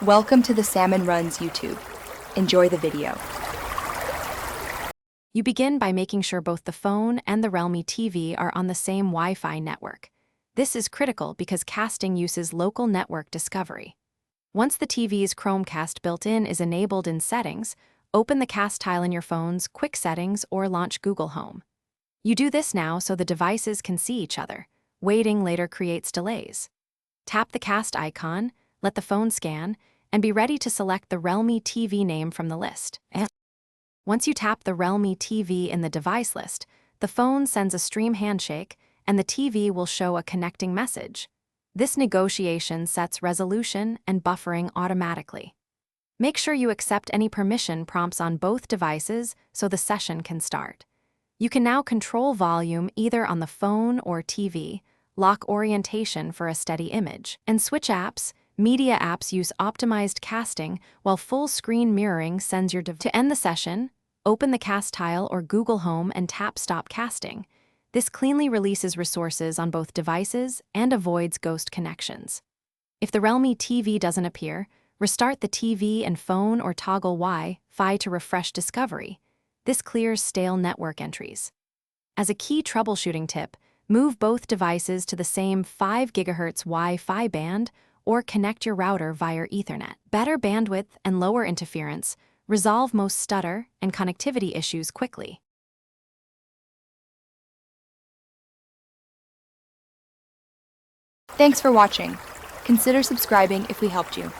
Welcome to the Salmon Runs YouTube. Enjoy the video. You begin by making sure both the phone and the Realme TV are on the same Wi-Fi network. This is critical because casting uses local network discovery. Once the TV's Chromecast built-in is enabled in Settings, open the cast tile in your phone's Quick Settings or launch Google Home. You do this now so the devices can see each other. Waiting later creates delays. Tap the cast icon, let the phone scan, and be ready to select the Realme TV name from the list. Once you tap the Realme TV in the device list, the phone sends a stream handshake, and the TV will show a connecting message. This negotiation sets resolution and buffering automatically. Make sure you accept any permission prompts on both devices so the session can start. You can now control volume either on the phone or TV, lock orientation for a steady image, and switch apps. Media apps use optimized casting, while full-screen mirroring sends your device. To end the session, open the cast tile or Google Home and tap Stop Casting. This cleanly releases resources on both devices and avoids ghost connections. If the Realme TV doesn't appear, restart the TV and phone or toggle Wi-Fi to refresh discovery. This clears stale network entries. As a key troubleshooting tip, move both devices to the same 5 GHz Wi-Fi band or connect your router via Ethernet. Better bandwidth and lower interference resolve most stutter and connectivity issues quickly. Thanks for watching. Consider subscribing if we helped you.